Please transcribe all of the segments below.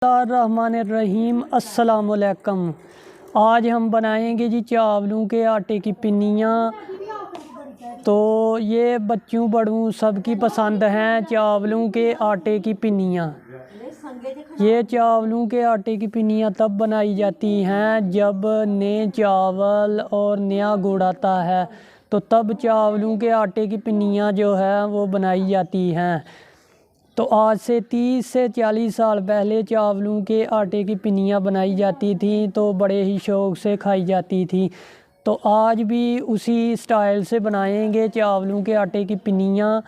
रहीम अस्सलामुअलैकुम। आज हम बनाएंगे जी चावलों के आटे की पिन्नियाँ। तो ये बच्चों बड़ों सबकी पसंद हैं चावलों के आटे की पिन्नियाँ। ये चावलों के आटे की पिन्नियाँ तब बनाई जाती हैं जब नए चावल और नया गुड़ आता है, तो तब चावलों के आटे की पिन्नियाँ जो है वो बनाई जाती हैं। तो आज से 30 से 40 साल पहले चावलों के आटे की पिन्नियाँ बनाई जाती थी, तो बड़े ही शौक़ से खाई जाती थी। तो आज भी उसी स्टाइल से बनाएंगे चावलों के आटे की पिन्नियाँ।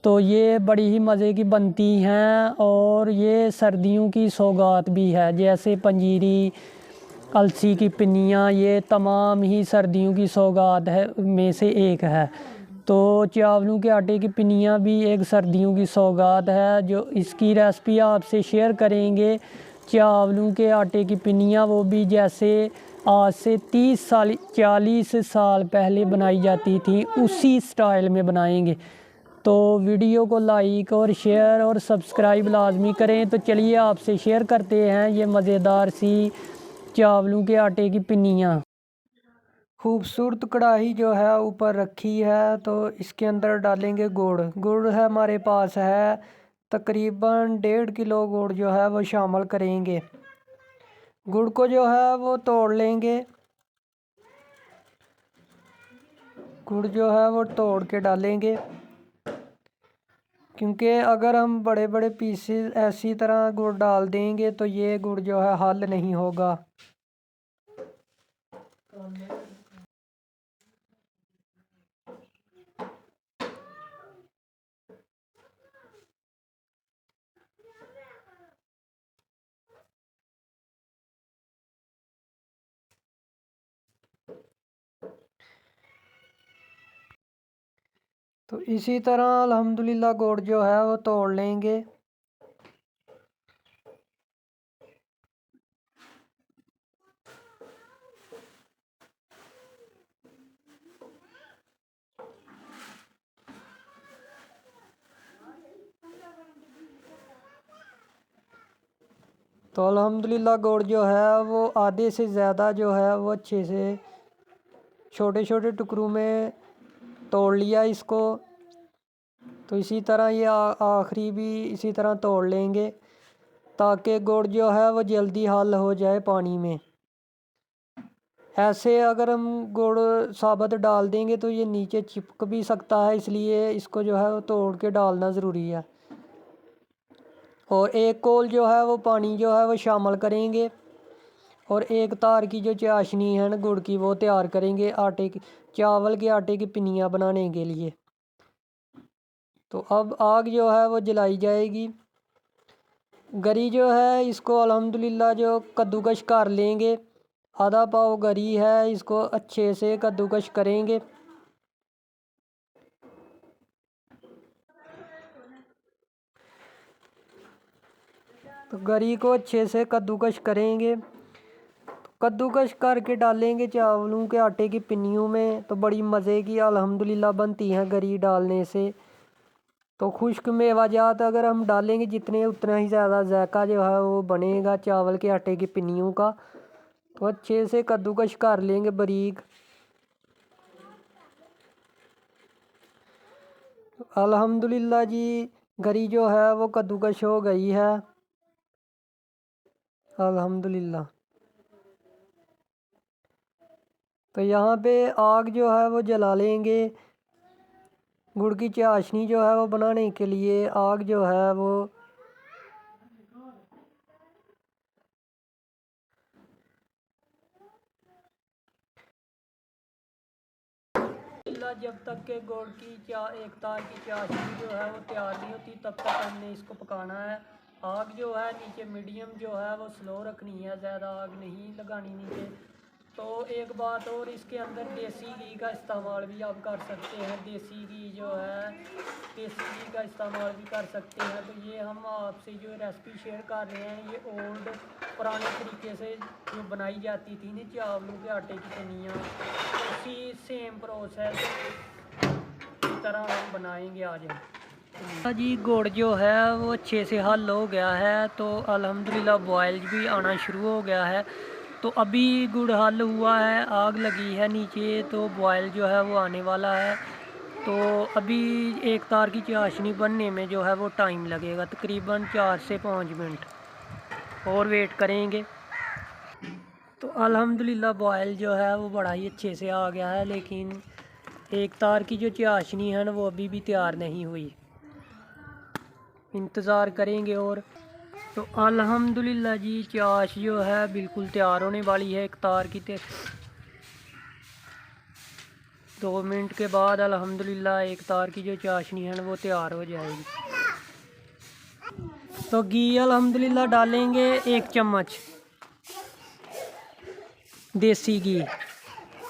तो ये बड़ी ही मज़े की बनती हैं और ये सर्दियों की सौगात भी है। जैसे पंजीरी, अलसी की पिन्नियाँ, ये तमाम ही सर्दियों की सौगात है में से एक है। तो चावलों के आटे की पिन्नियाँ भी एक सर्दियों की सौगात है, जो इसकी रेसिपी आपसे शेयर करेंगे। चावलों के आटे की पिन्नियाँ वो भी जैसे आज से 40 साल पहले बनाई जाती थी, उसी स्टाइल में बनाएंगे। तो वीडियो को लाइक और शेयर और सब्सक्राइब लाजमी करें। तो चलिए आपसे शेयर करते हैं ये मज़ेदार सी चावलों के आटे की पिन्नियाँ। खूबसूरत कढ़ाई जो है ऊपर रखी है, तो इसके अंदर डालेंगे गुड़। गुड़ है हमारे पास है तकरीबन 1.5 किलो गुड़ जो है वो शामिल करेंगे। गुड़ को जो है वो तोड़ लेंगे। गुड़ जो है वो तोड़ के डालेंगे, क्योंकि अगर हम बड़े बड़े पीसेस ऐसी तरह गुड़ डाल देंगे तो ये गुड़ जो है हल नहीं होगा। तो इसी तरह अल्हम्दुलिल्लाह गुड़ जो है वो तोड़ लेंगे। तो अल्हम्दुलिल्लाह गुड़ जो है वो आधे से ज़्यादा जो है वो अच्छे से छोटे छोटे टुकड़ों में तोड़ लिया इसको। तो इसी तरह ये आखिरी भी इसी तरह तोड़ लेंगे, ताकि गुड़ जो है वो जल्दी हल हो जाए पानी में। ऐसे अगर हम गुड़ साबुत डाल देंगे तो ये नीचे चिपक भी सकता है, इसलिए इसको जो है वो तोड़ के डालना ज़रूरी है। और एक कोल जो है वो पानी जो है वो शामिल करेंगे, और एक तार की जो चाशनी है ना गुड़ की, वो तैयार करेंगे आटे की चावल के आटे की पिन्नियाँ बनाने के लिए। तो अब आग जो है वो जलाई जाएगी। गरी जो है इसको अल्हम्दुलिल्लाह जो कद्दूकश कर लेंगे। आधा पाव गरी है, इसको अच्छे से कद्दूकश करेंगे। तो गरी को अच्छे से कद्दूकश करेंगे। कद्दूकश करके डालेंगे चावलों के आटे की पिन्नियों में। तो बड़ी मज़े की अल्हम्दुलिल्लाह बनती हैं गरी डालने से। तो खुश्क मेवाजात अगर हम डालेंगे जितने, उतना ही ज़्यादा जायका जो है वो बनेगा चावल के आटे की पिन्नियों का। तो अच्छे से कद्दूकश कर लेंगे बारीक। अल्हम्दुलिल्लाह जी गरी जो है वो कद्दूकश हो गई है अल्हम्दुलिल्लाह। तो यहाँ पे आग जो है वो जला लेंगे। गुड़ की चाशनी जो है वो बनाने के लिए आग जो है वो जब तक के गुड़ की एक तार की चाशनी जो है वो तैयार नहीं होती, तब तक हमने इसको पकाना है। आग जो है नीचे मीडियम जो है वो स्लो रखनी है, ज़्यादा आग नहीं लगानी नीचे। तो एक बात और, इसके अंदर देसी घी का इस्तेमाल भी आप कर सकते हैं। देसी घी जो है देसी घी का इस्तेमाल भी कर सकते हैं। तो ये हम आपसे जो रेसिपी शेयर कर रहे हैं, ये ओल्ड पुराने तरीके से जो बनाई जाती थी ना चावलों के आटे की पिन्नियाँ, उसी सेम प्रोसेस की तरह हम बनाएंगे आज हम। जी गुड़ जो है वो अच्छे से हल हो गया है, तो अल्हम्दुलिल्लाह बॉयल भी आना शुरू हो गया है। तो अभी गुड़ हल हुआ है, आग लगी है नीचे, तो बॉयल जो है वो आने वाला है। तो अभी एक तार की चाशनी बनने में जो है वो टाइम लगेगा, तकरीबन 4 से 5 मिनट और वेट करेंगे। तो अल्हम्दुलिल्लाह बॉयल जो है वो बड़ा ही अच्छे से आ गया है, लेकिन एक तार की जो चाशनी है ना वो अभी भी तैयार नहीं हुई, इंतज़ार करेंगे। और तो अल्हम्दुलिल्लाह जी चाश जो है बिल्कुल तैयार होने वाली है। एक तार की 2 मिनट के बाद अल्हम्दुलिल्लाह एक तार की जो चाशनी है ना वो तैयार हो जाएगी। तो घी अल्हम्दुलिल्लाह डालेंगे 1 चम्मच देसी घी।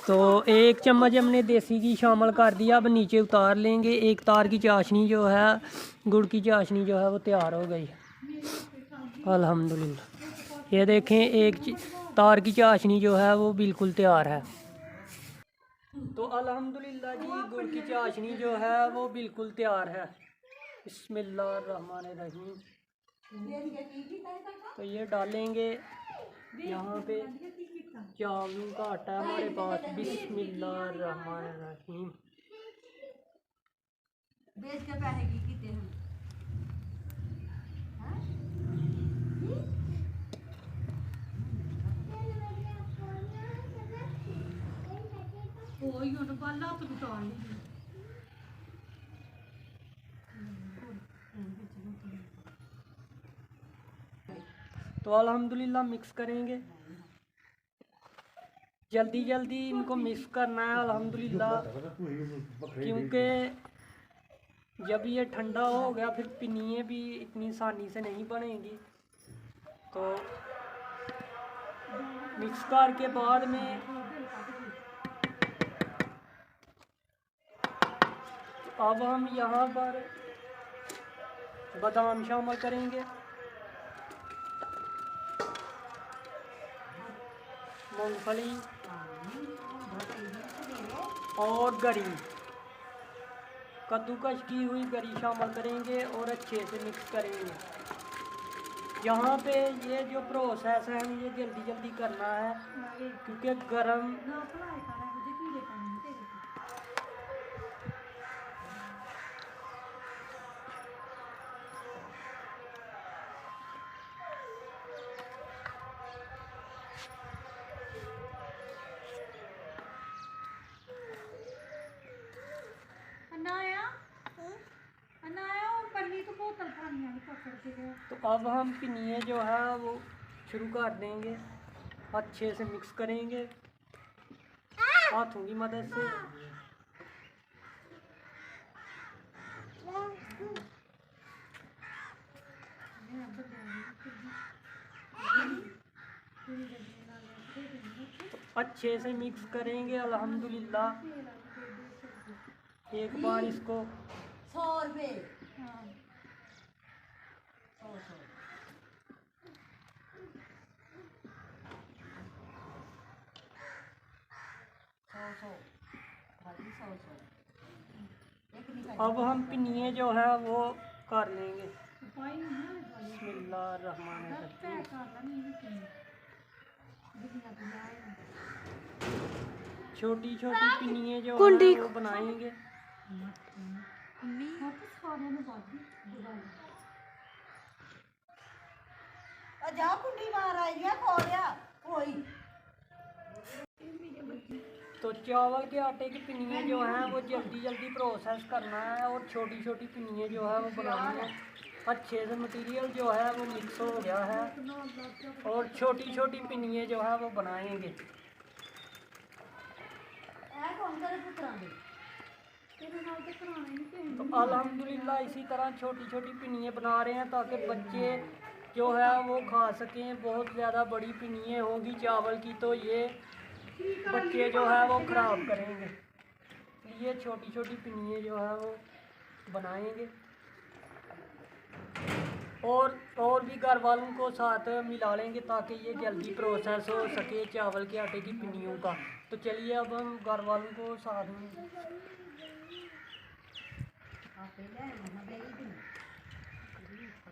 तो 1 चम्मच हमने देसी घी शामिल कर दिया। अब नीचे उतार लेंगे। एक तार की चाशनी जो है, गुड़ की चाशनी जो है वो तैयार हो गई अल्हम्दुलिल्लाह। ये देखें, एक तार की चाशनी जो है वो बिल्कुल तैयार है। तो अल्हम्दुलिल्लाह जी गुड़ की चाशनी जो है वो बिल्कुल तैयार है। बिस्मिल्लाहिर्रहमानिर्रहीम। तो ये डालेंगे यहाँ पे, चावलों का आटा है हमारे पास। बिस्मिल्लाहिर्रहमानिर्रहीम। तो अल्हम्दुलिल्लाह मिक्स करेंगे, जल्दी जल्दी इनको मिक्स करना है अल्हम्दुलिल्लाह, क्योंकि जब ये ठंडा हो गया फिर पिनिए भी इतनी आसानी से नहीं बनेंगी। तो मिक्स करके बाद में अब हम यहाँ पर बादाम शामिल करेंगे, मूंगफली और गरी, कद्दूकश की हुई गरी शामिल करेंगे और अच्छे से मिक्स करेंगे। यहाँ पे ये जो प्रोसेस है ये जल्दी जल्दी करना है, क्योंकि गरम तो अब हम पिनिए जो है वो शुरू कर देंगे, अच्छे से मिक्स करेंगे हाथों की मदद से। तो अच्छे से मिक्स करेंगे अल्हम्दुलिल्लाह। एक बार इसको 100 रुपये अब हम पिनिए जो है वो कर लेंगे। बिस्मिल्लाहिर्रहमानिर्रहीम। छोटी छोटी पिनिए जो है वो बनाएंगे। जा कुंडी मार आई है खोलिया कोई। तो चावल के आटे की पिनिए जो हैं वो जल्दी जल्दी प्रोसेस करना है और छोटी छोटी पिनिए जो है वो बनानी है। अच्छे से मटेरियल जो है वो मिक्स हो गया है और छोटी छोटी पिनिए जो है वो बनाएंगे। तो अल्हम्दुलिल्लाह इसी तरह छोटी छोटी पिनिए बना रहे हैं ताकि बच्चे जो है वो खा सकें। बहुत ज़्यादा बड़ी पिनिए होंगी चावल की तो ये बच्चे जो है वो ख़राब करेंगे, ये छोटी छोटी पिनिए जो है वो बनाएंगे और भी घर वालों को साथ मिला लेंगे ताकि ये जल्दी प्रोसेस हो सके चावल के आटे की पिनियों का। तो चलिए अब हम घर वालों को साथ में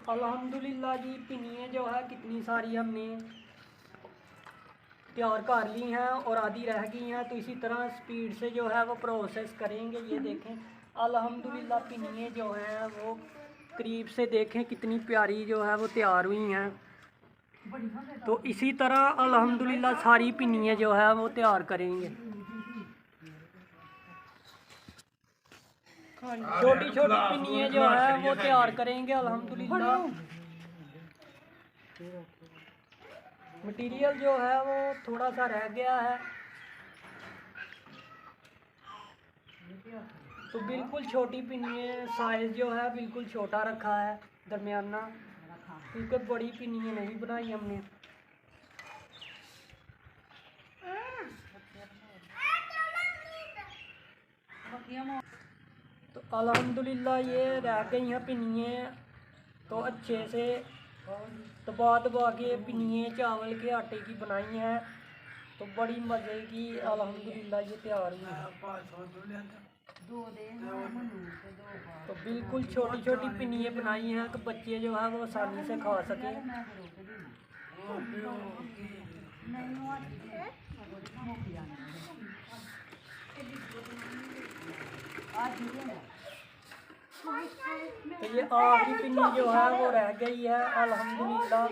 अल्हम्दुलिल्लाह जी पिनिए जो है कितनी सारी हमने तैयार कर ली हैं और आधी रह गई हैं, तो इसी तरह स्पीड से जो है वो प्रोसेस करेंगे। ये देखें अल्हम्दुलिल्लाह पिनिए जो हैं वो करीब से देखें कितनी प्यारी जो है वो तैयार हुई हैं। तो इसी तरह अल्हम्दुलिल्लाह सारी पिनिए जो है वो तैयार करेंगे। छोटी छोटी पिनिए जो है वो तैयार करेंगे अल्हम्दुलिल्लाह। मटेरियल जो है वो थोड़ा सा रह गया है, तो बिल्कुल छोटी पिनिए साइज़ जो है बिल्कुल छोटा रखा है, दरमियाना, क्योंकि बड़ी पिनिए नहीं बनाई हमने। तो अल्हम्दुलिल्लाह ये रह गई हैं पिनिए, तो अच्छे से दबा के पिनिए चावल के आटे की बनाई हैं, तो बड़ी मज़े की अल्हम्दुलिल्लाह ये तैयार हुई है। तो बिल्कुल छोटी छोटी पिनिए बनाई हैं कि बच्चे जो है वो आसानी से खा सकें। तो ये आखिरी पिन्नी जो है वो रह गई है अल्हम्दुलिल्लाह।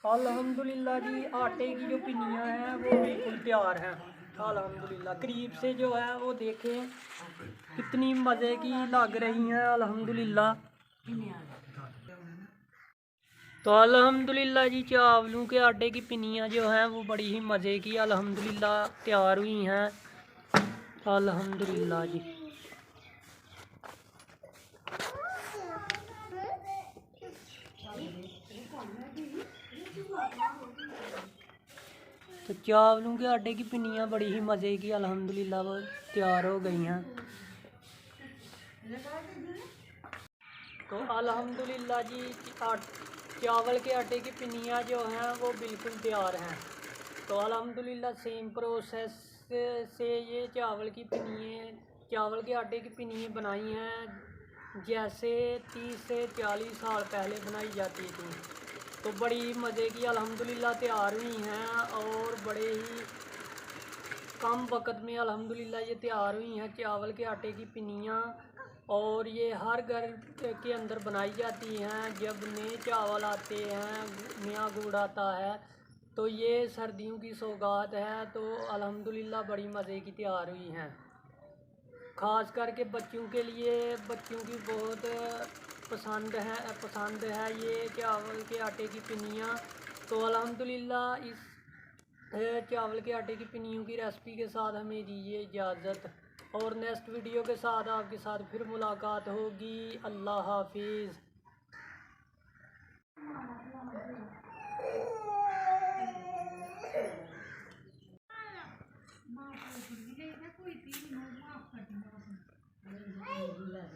अल्हम्दुलिल्लाह जी आटे की जो पिन्नियाँ हैं वो बिल्कुल तैयार हैं अल्हम्दुलिल्लाह। करीब से जो है वो देखें कितनी मज़े की लग रही हैं अल्हम्दुलिल्लाह। तो अल्हम्दुलिल्लाह जी चावलों के आटे की पिन्नियाँ जो हैं वो बड़ी ही मज़े की अल्हम्दुलिल्लाह तैयार हुई हैं अल्हम्दुलिल्लाह जी। तो चावलों के आटे की पिन्नियाँ बड़ी ही मज़े की अल्हम्दुलिल्लाह वो तैयार हो गई हैं। तो अल्हम्दुलिल्लाह जी चावल के आटे की पिन्नियाँ जो हैं वो बिल्कुल तैयार हैं। तो अल्हम्दुलिल्लाह सेम प्रोसेस से ये चावल के आटे की पिन्नियाँ बनाई हैं जैसे 30 से 40 साल पहले बनाई जाती थी। तो बड़ी मज़े की अल्हम्दुलिल्लाह तैयार हुई हैं और बड़े ही कम वक़्त में अल्हम्दुलिल्लाह ये तैयार हुई हैं चावल के आटे की पिन्नियाँ। और ये हर घर के अंदर बनाई जाती हैं जब नए चावल आते हैं, नया गुड़ आता है, तो ये सर्दियों की सौगात है। तो अल्हम्दुलिल्लाह बड़ी मज़े की तैयार हुई हैं, ख़ास करके बच्चों के लिए, बच्चों की बहुत पसंद है ये चावल के आटे की पिन्नियाँ। तो अल्हम्दुलिल्लाह इस चावल के आटे की पिन्नियों की रेसिपी के साथ हमें दीजिए इजाज़त, और नेक्स्ट वीडियो के साथ आपके साथ फिर मुलाकात होगी। अल्लाह हाफिज़।